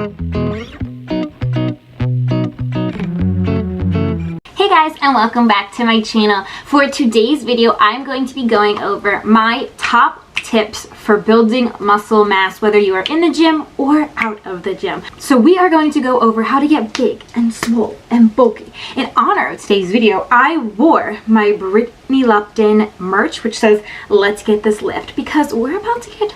Hey guys, and welcome back to my channel. For today's video, I'm going to be going over my top tips for building muscle mass, whether you are in the gym or out of the gym. So we are going to go over how to get big and swole and bulky. In honor of today's video, I wore my Brittany Lupton merch, which says, "Let's get this lift," because we're about to get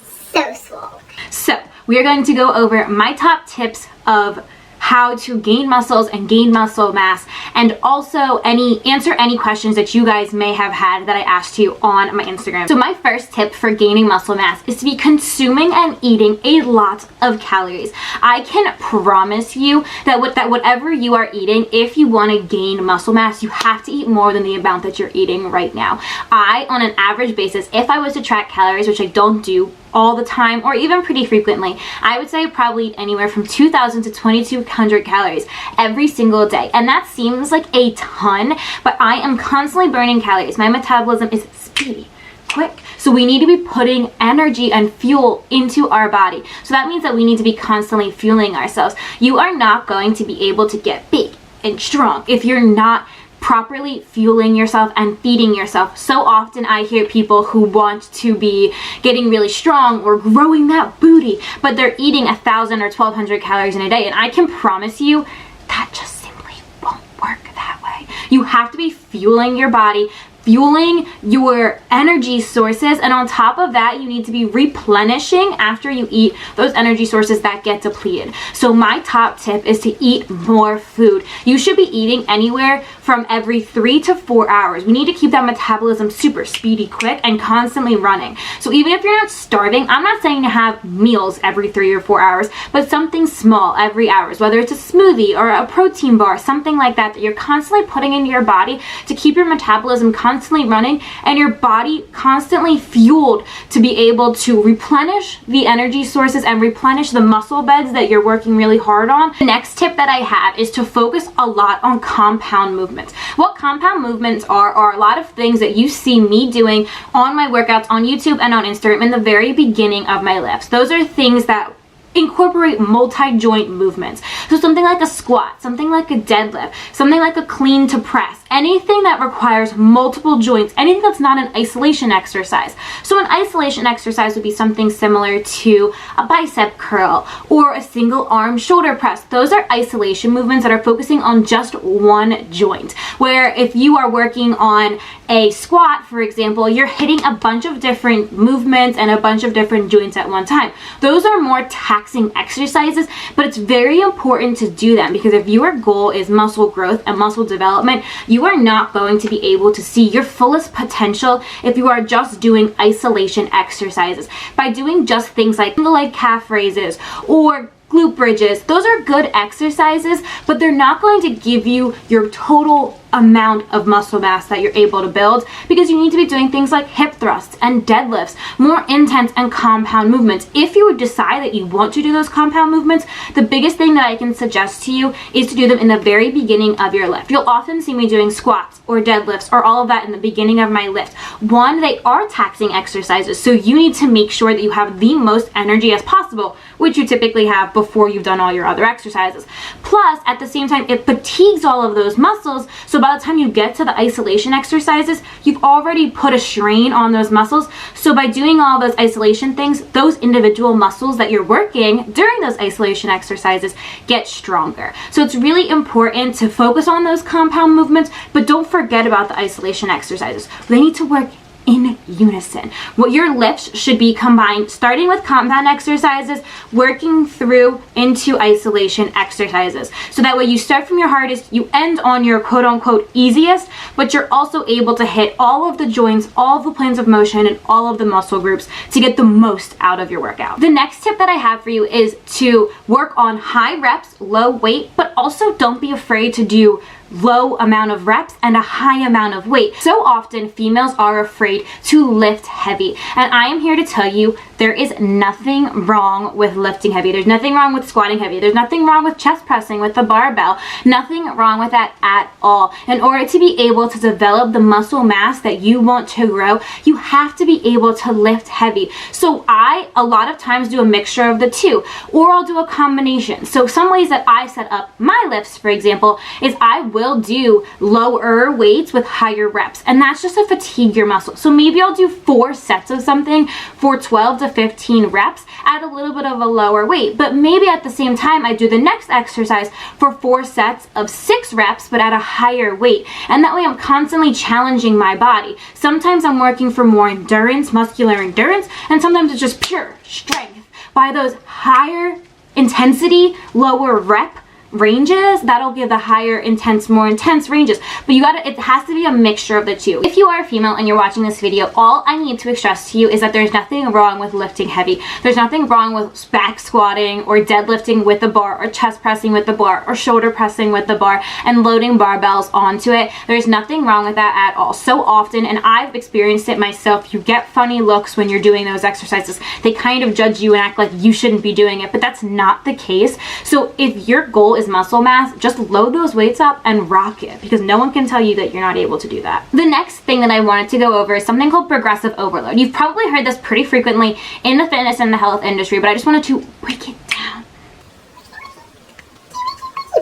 so swole. So we are going to go over my top tips of how to gain muscles and gain muscle mass, and also answer any questions that you guys may have had that I asked you on my Instagram. So my first tip for gaining muscle mass is to be consuming and eating a lot of calories. I can promise you that whatever you are eating, if you want to gain muscle mass, you have to eat more than the amount that you're eating right now. On an average basis, if I was to track calories, which I don't do all the time or even pretty frequently, I would say I probably eat anywhere from 2,000 to 2,200 calories every single day. And that seems like a ton, but I am constantly burning calories. My metabolism is speedy, quick. So we need to be putting energy and fuel into our body. So that means that we need to be constantly fueling ourselves. You are not going to be able to get big and strong if you're not properly fueling yourself and feeding yourself. So often I hear people who want to be getting really strong or growing that booty, but they're eating 1,000 or 1,200 calories in a day, and I can promise you that just simply won't work that way. You have to be fueling your body, fueling your energy sources, and on top of that, you need to be replenishing after you eat those energy sources that get depleted. So my top tip is to eat more food. You should be eating anywhere from every 3 to 4 hours. We need to keep that metabolism super speedy, quick, and constantly running. So even if you're not starving, I'm not saying to have meals every 3 or 4 hours, but something small every hour, whether it's a smoothie or a protein bar, something like that you're constantly putting into your body to keep your metabolism constantly running and your body constantly fueled to be able to replenish the energy sources and replenish the muscle beds that you're working really hard on. The next tip that I have is to focus a lot on compound movements. What compound movements are a lot of things that you see me doing on my workouts on YouTube and on Instagram in the very beginning of my lifts. Those are things that incorporate multi-joint movements. So something like a squat, something like a deadlift, something like a clean to press, anything that requires multiple joints, anything that's not an isolation exercise. So an isolation exercise would be something similar to a bicep curl or a single arm shoulder press. Those are isolation movements that are focusing on just one joint. Where if you are working on a squat, for example, you're hitting a bunch of different movements and a bunch of different joints at one time. Those are more taxing exercises, but it's very important to do them, because if your goal is muscle growth and muscle development, you are not going to be able to see your fullest potential if you are just doing isolation exercises. By doing just things like single leg calf raises or glute bridges, those are good exercises, but they're not going to give you your total amount of muscle mass that you're able to build, because you need to be doing things like hip thrusts and deadlifts, more intense and compound movements. If you would decide that you want to do those compound movements, the biggest thing that I can suggest to you is to do them in the very beginning of your lift. You'll often see me doing squats or deadlifts or all of that in the beginning of my lift. One, they are taxing exercises, so you need to make sure that you have the most energy as possible, which you typically have before you've done all your other exercises. Plus, at the same time, it fatigues all of those muscles, so by the time you get to the isolation exercises, you've already put a strain on those muscles. So by doing all those isolation things, those individual muscles that you're working during those isolation exercises get stronger. So it's really important to focus on those compound movements, but don't forget about the isolation exercises. They need to work in unison. What your lifts should be combined, starting with compound exercises, working through into isolation exercises. So that way you start from your hardest, you end on your quote unquote easiest, but you're also able to hit all of the joints, all of the planes of motion, and all of the muscle groups to get the most out of your workout. The next tip that I have for you is to work on high reps, low weight, but also don't be afraid to do low amount of reps and a high amount of weight. So often females are afraid to lift heavy, and I am here to tell you There is nothing wrong with lifting heavy. There's nothing wrong with squatting heavy. There's nothing wrong with chest pressing with the barbell. Nothing wrong with that at all. In order to be able to develop the muscle mass that you want to grow, you have to be able to lift heavy. So I, a lot of times, do a mixture of the two, or I'll do a combination. So some ways that I set up my lifts, for example, is I will do lower weights with higher reps, and that's just to fatigue your muscle. So maybe I'll do 4 sets of something for 12 to 15 reps at a little bit of a lower weight, but maybe at the same time I do the next exercise for 4 sets of 6 reps but at a higher weight, and that way I'm constantly challenging my body. Sometimes I'm working for more endurance, muscular endurance, and sometimes it's just pure strength. By those higher intensity, lower rep ranges, that'll give the higher intense, more intense ranges. But it has to be a mixture of the two. If you are a female and you're watching this video, all I need to express to you is that there's nothing wrong with lifting heavy. There's nothing wrong with back squatting or deadlifting with the bar, or chest pressing with the bar, or shoulder pressing with the bar and loading barbells onto it. There's nothing wrong with that at all. So often, and I've experienced it myself, you get funny looks when you're doing those exercises. They kind of judge you and act like you shouldn't be doing it, but that's not the case. So if your goal is muscle mass, just load those weights up and rock it, because no one can tell you that you're not able to do that. The next thing that I wanted to go over is something called progressive overload. You've probably heard this pretty frequently in the fitness and the health industry, but I just wanted to break it down.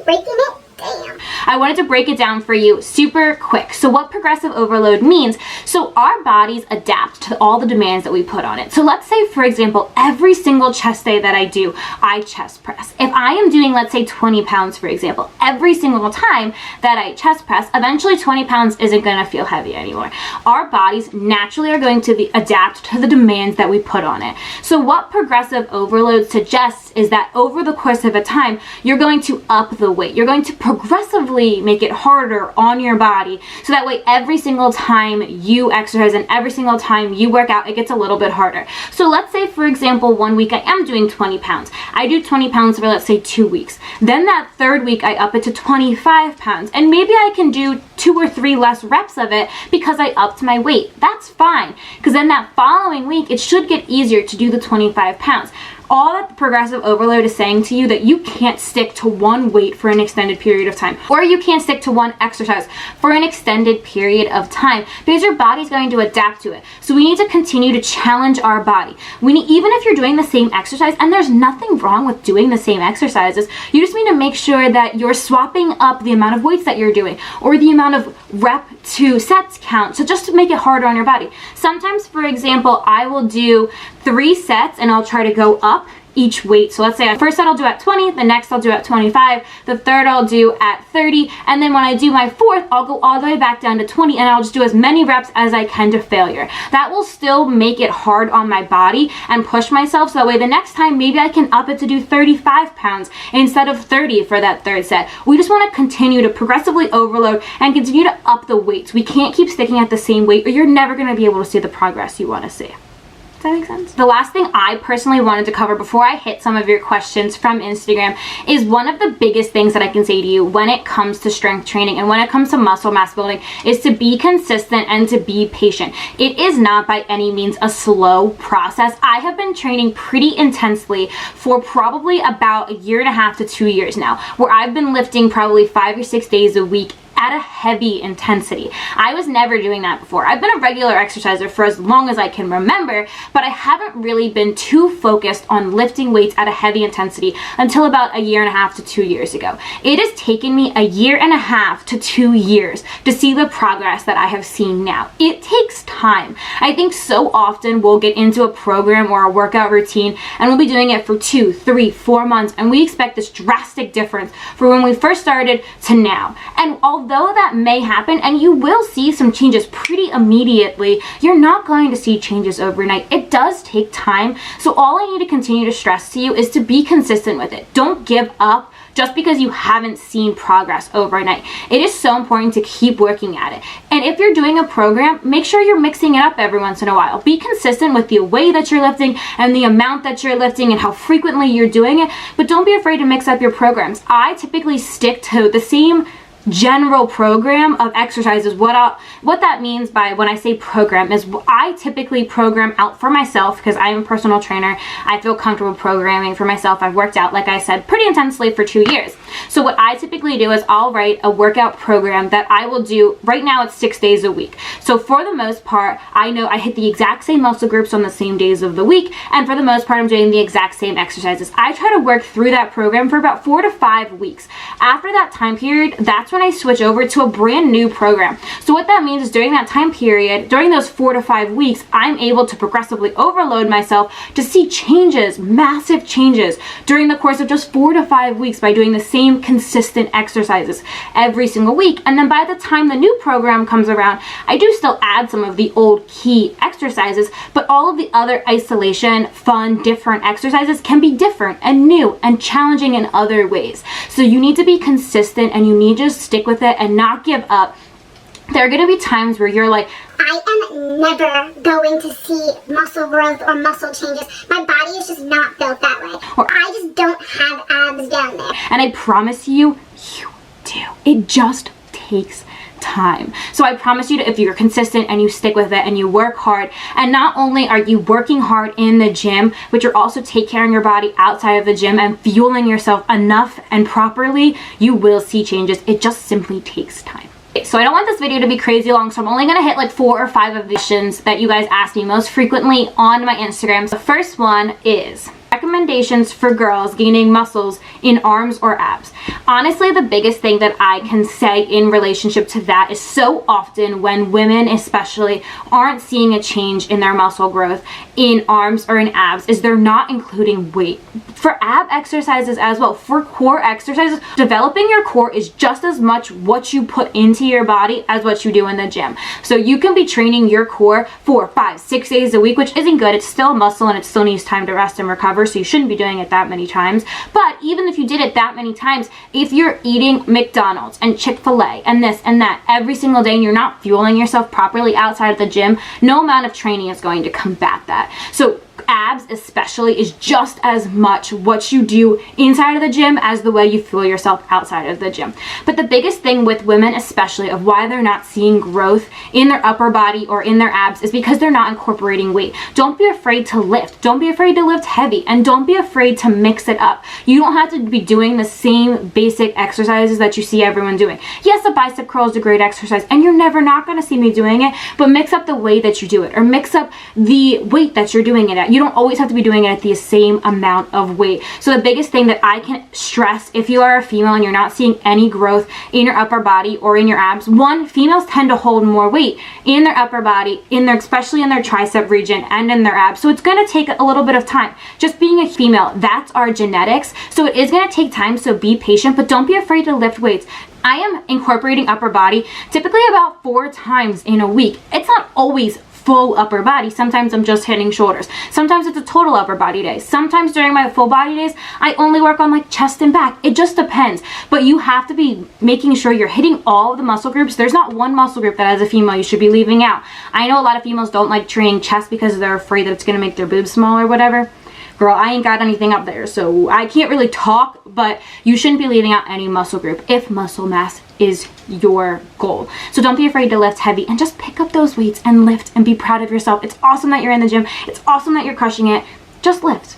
Breaking it down. I wanted to break it down for you super quick. So what progressive overload means, so our bodies adapt to all the demands that we put on it. So let's say, for example, every single chest day that I do, I chest press. If I am doing, let's say 20 pounds, for example, every single time that I chest press, eventually 20 pounds isn't gonna feel heavy anymore. Our bodies naturally are going to adapt to the demands that we put on it. So what progressive overload suggests is that over the course of a time, you're going to up the weight. You're going to progressively make it harder on your body, so that way every single time you exercise and every single time you work out, it gets a little bit harder. So let's say, for example, one week I am doing 20 pounds. I do 20 pounds for, let's say, 2 weeks. Then that third week I up it to 25 pounds, and maybe I can do 2 or 3 less reps of it because I upped my weight. That's fine, because then that following week it should get easier to do the 25 pounds. All that progressive overload is saying to you that you can't stick to one weight for an extended period of time, or you can't stick to one exercise for an extended period of time, because your body's going to adapt to it. So we need to continue to challenge our body. Even if you're doing the same exercise, and there's nothing wrong with doing the same exercises, you just need to make sure that you're swapping up the amount of weights that you're doing, or the amount of rep to sets count, so just to make it harder on your body. Sometimes, for example, I will do 3 sets and I'll try to go up each weight. So let's say the first set I'll do at 20, the next I'll do at 25, the third I'll do at 30, and then when I do my fourth, I'll go all the way back down to 20, and I'll just do as many reps as I can to failure. That will still make it hard on my body and push myself, so that way the next time maybe I can up it to do 35 pounds instead of 30 for that third set. We just want to continue to progressively overload and continue to up the weights. We can't keep sticking at the same weight, or you're never going to be able to see the progress you want to see. Does that make sense? The last thing I personally wanted to cover before I hit some of your questions from Instagram is one of the biggest things that I can say to you when it comes to strength training and when it comes to muscle mass building is to be consistent and to be patient. It is not by any means a slow process. I have been training pretty intensely for probably about 1.5 to 2 years now, where I've been lifting probably 5 or 6 days a week at a heavy intensity. I was never doing that before. I've been a regular exerciser for as long as I can remember, but I haven't really been too focused on lifting weights at a heavy intensity until about 1.5 to 2 years ago. It has taken me 1.5 to 2 years to see the progress that I have seen now. It takes time. I think so often we'll get into a program or a workout routine and we'll be doing it for 2, 3, 4 months, and we expect this drastic difference from when we first started to now. And although that may happen, and you will see some changes pretty immediately, you're not going to see changes overnight. It does take time. So all I need to continue to stress to you is to be consistent with it. Don't give up just because you haven't seen progress overnight. It is so important to keep working at it. And if you're doing a program, make sure you're mixing it up every once in a while. Be consistent with the way that you're lifting and the amount that you're lifting and how frequently you're doing it, but don't be afraid to mix up your programs. I typically stick to the same general program of exercises. What that means by when I say program is I typically program out for myself because I'm a personal trainer. I feel comfortable programming for myself. I've worked out, like I said, pretty intensely for 2 years. So what I typically do is I'll write a workout program that I will do. Right now it's 6 days a week. So for the most part, I know I hit the exact same muscle groups on the same days of the week, and for the most part I'm doing the exact same exercises. I try to work through that program for about 4 to 5 weeks. After that time period, that's when I switch over to a brand new program. So what that means is during that time period, during those 4 to 5 weeks, I'm able to progressively overload myself to see changes, massive changes during the course of just 4 to 5 weeks by doing the same consistent exercises every single week. And then by the time the new program comes around, I do still add some of the old key exercises, but all of the other isolation, fun, different exercises can be different and new and challenging in other ways. So you need to be consistent and you need to just stick with it and not give up. There are going to be times where you're like, I am never going to see muscle growth or muscle changes. My body is just not built that way. Or I just don't have abs down there. And I promise you, you do. It just takes time. So I promise you, if you're consistent and you stick with it and you work hard, and not only are you working hard in the gym, but you're also taking care of your body outside of the gym and fueling yourself enough and properly, you will see changes. It just simply takes time. So I don't want this video to be crazy long, so I'm only going to hit like 4 or 5 of the questions that you guys ask me most frequently on my Instagram. So the first one is recommendations for girls gaining muscles in arms or abs. Honestly, the biggest thing that I can say in relationship to that is so often when women especially aren't seeing a change in their muscle growth in arms or in abs is they're not including weight. For ab exercises as well, for core exercises, developing your core is just as much what you put into your body as what you do in the gym. So you can be training your core 4, 5, 6 days a week, which isn't good. It's still a muscle and it still needs time to rest and recover, so you shouldn't be doing it that many times. But even if you did it that many times, if you're eating McDonald's and Chick-fil-A and this and that every single day and you're not fueling yourself properly outside of the gym, no amount of training is going to combat that. So abs especially is just as much what you do inside of the gym as the way you fuel yourself outside of the gym. But the biggest thing with women especially of why they're not seeing growth in their upper body or in their abs is because they're not incorporating weight. Don't be afraid to lift. Don't be afraid to lift heavy, and don't be afraid to mix it up. You don't have to be doing the same basic exercises that you see everyone doing. Yes, a bicep curl is a great exercise and you're never not going to see me doing it, but mix up the way that you do it or mix up the weight that you're doing it at. You don't always have to be doing it at the same amount of weight. So the biggest thing that I can stress if you are a female and you're not seeing any growth in your upper body or in your abs, one, females tend to hold more weight in their upper body, especially in their tricep region and in their abs. So it's going to take a little bit of time. Just being a female, that's our genetics. So it is going to take time, so be patient, but don't be afraid to lift weights. I am incorporating upper body typically about 4 times in a week. It's not always full upper body. Sometimes I'm just hitting shoulders. Sometimes it's a total upper body day. Sometimes during my full body days, I only work on like chest and back. It just depends. But you have to be making sure you're hitting all of the muscle groups. There's not one muscle group that as a female you should be leaving out. I know a lot of females don't like training chest because they're afraid that it's going to make their boobs small or whatever. Girl, I ain't got anything up there, so I can't really talk, but you shouldn't be leaving out any muscle group if muscle mass is your goal. So don't be afraid to lift heavy and just pick up those weights and lift and be proud of yourself. It's awesome that you're in the gym. It's awesome that you're crushing it. Just lift.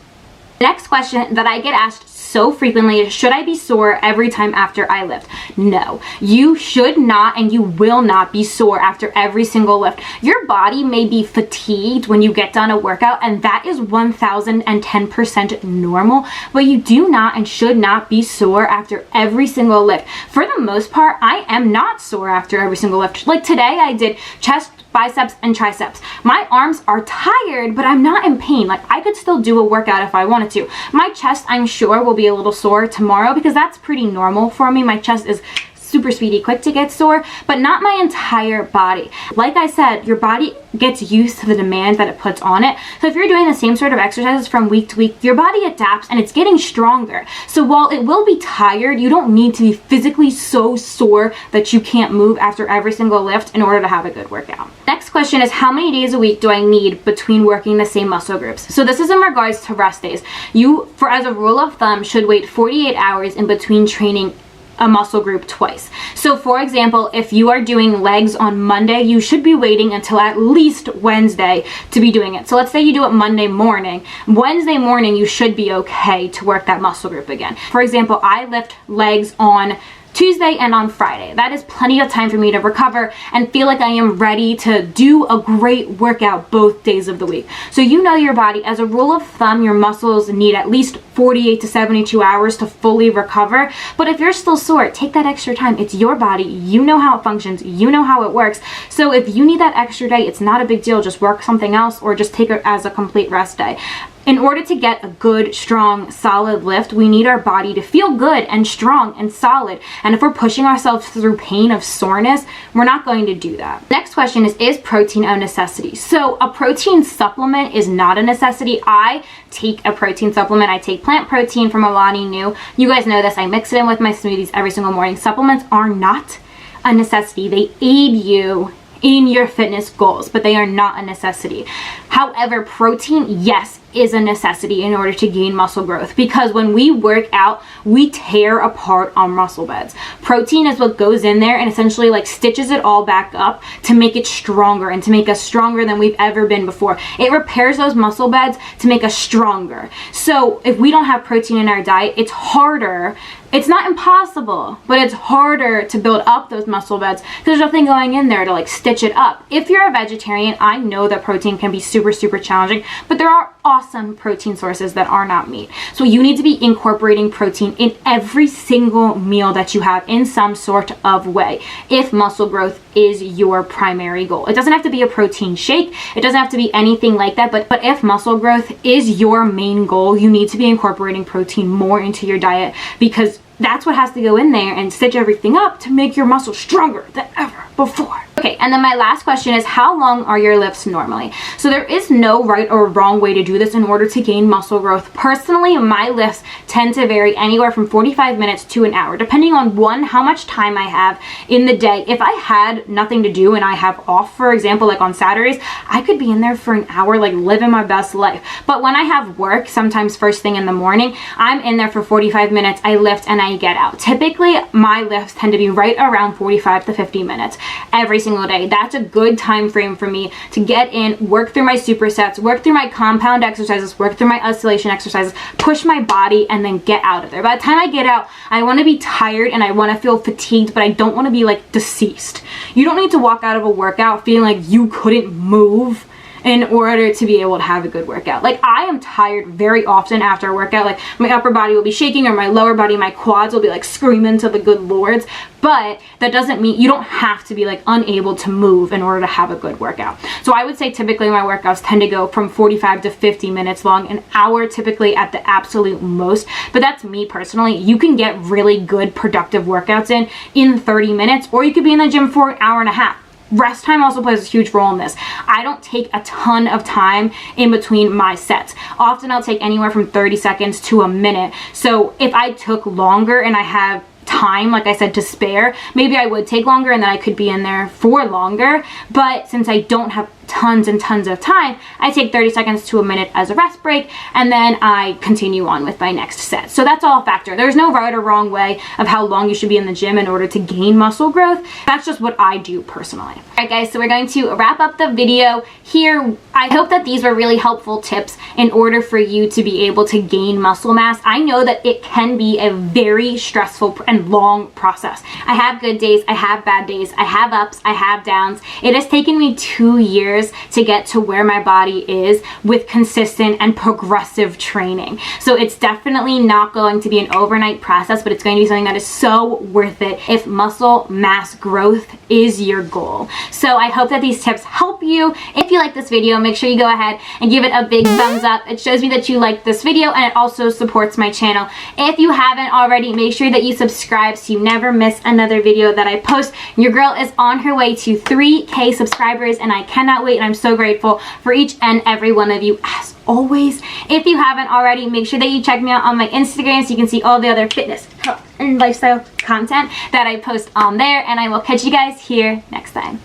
The next question that I get asked so frequently is, should I be sore every time after I lift? No, you should not, and you will not be sore after every single lift. Your body may be fatigued when you get done a workout, and that is 1010% normal, but you do not and should not be sore after every single lift. For the most part, I am not sore after every single lift. Like today I did chest, biceps, and triceps. My arms are tired, but I'm not in pain. Like I could still do a workout if I wanted to. My chest, I'm sure, will be a little sore tomorrow because that's pretty normal for me. My chest is super speedy, quick to get sore, but not my entire body. Like I said, your body gets used to the demand that it puts on it. So if you're doing the same sort of exercises from week to week, your body adapts and it's getting stronger. So while it will be tired, you don't need to be physically so sore that you can't move after every single lift in order to have a good workout. Next question is, how many days a week do I need between working the same muscle groups? So this is in regards to rest days. You, as a rule of thumb, should wait 48 hours in between training a muscle group twice. So for example, if you are doing legs on Monday, you should be waiting until at least Wednesday to be doing it. So let's say you do it Monday morning. Wednesday morning, you should be okay to work that muscle group again. For example, I lift legs on Tuesday and on Friday. That is plenty of time for me to recover and feel like I am ready to do a great workout both days of the week. So you know your body. As a rule of thumb, your muscles need at least 48 to 72 hours to fully recover. But if you're still sore, take that extra time. It's your body. You know how it functions. You know how it works. So if you need that extra day, it's not a big deal. Just work something else or just take it as a complete rest day. In order to get a good, strong, solid lift, we need our body to feel good and strong and solid. And if we're pushing ourselves through pain of soreness, we're not going to do that. Next question is protein a necessity? So a protein supplement is not a necessity. I take a protein supplement. I take plant protein from Alani Nu. You guys know this. I mix it in with my smoothies every single morning. Supplements are not a necessity. They aid you in your fitness goals, but they are not a necessity. However, protein, yes, is a necessity in order to gain muscle growth, because when we work out, we tear apart our muscle beds. Protein is what goes in there and essentially like stitches it all back up to make it stronger and to make us stronger than we've ever been before. It repairs those muscle beds to make us stronger. So if we don't have protein in our diet, it's harder. It's not impossible, but it's harder to build up those muscle beds because there's nothing going in there to like stitch it up. If you're a vegetarian, I know that protein can be super, super challenging, but there are awesome protein sources that are not meat. So you need to be incorporating protein in every single meal that you have in some sort of way if muscle growth is your primary goal. It doesn't have to be a protein shake. It doesn't have to be anything like that, but if muscle growth is your main goal, you need to be incorporating protein more into your diet, because that's what has to go in there and stitch everything up to make your muscles stronger than ever before. Okay, and then my last question is, how long are your lifts normally? So there is no right or wrong way to do this in order to gain muscle growth. Personally, my lifts tend to vary anywhere from 45 minutes to an hour, depending on one, how much time I have in the day. If I had nothing to do and I have off, for example, like on Saturdays, I could be in there for an hour, like living my best life. But when I have work, sometimes first thing in the morning, I'm in there for 45 minutes, I lift and I get out. Typically, my lifts tend to be right around 45 to 50 minutes every single day. That's a good time frame for me to get in, work through my supersets, work through my compound exercises, work through my isolation exercises, push my body, and then get out of there. By the time I get out, I want to be tired and I want to feel fatigued, but I don't want to be like deceased. You don't need to walk out of a workout feeling like you couldn't move in order to be able to have a good workout. Like, I am tired very often after a workout. Like, my upper body will be shaking, or my lower body, my quads will be like screaming to the good lords. But that doesn't mean you don't have to be like unable to move in order to have a good workout. So I would say typically my workouts tend to go from 45 to 50 minutes long, an hour typically at the absolute most. But that's me personally. You can get really good productive workouts in 30 minutes, or you could be in the gym for an hour and a half. Rest time also plays a huge role in this. I don't take a ton of time in between my sets. Often I'll take anywhere from 30 seconds to a minute. So if I took longer and I have time, like I said, to spare, maybe I would take longer and then I could be in there for longer. But since I don't have tons and tons of time, I take 30 seconds to a minute as a rest break, and then I continue on with my next set. So that's all a factor. There's no right or wrong way of how long you should be in the gym in order to gain muscle growth. That's just what I do personally. All right, guys, so we're going to wrap up the video here. I hope that these were really helpful tips in order for you to be able to gain muscle mass. I know that it can be a very stressful and long process. I have good days, I have bad days, I have ups, I have downs. It has taken me 2 years to get to where my body is with consistent and progressive training. So it's definitely not going to be an overnight process, but it's going to be something that is so worth it if muscle mass growth is your goal. So I hope that these tips help you. If you like this video, make sure you go ahead and give it a big thumbs up. It shows me that you like this video, and it also supports my channel. If you haven't already, make sure that you subscribe so you never miss another video that I post. Your girl is on her way to 3K subscribers, and I cannot wait, and I'm so grateful for each and every one of you as always. If you haven't already, make sure that you check me out on my Instagram so you can see all the other fitness, health, and lifestyle content that I post on there, and I will catch you guys here next time.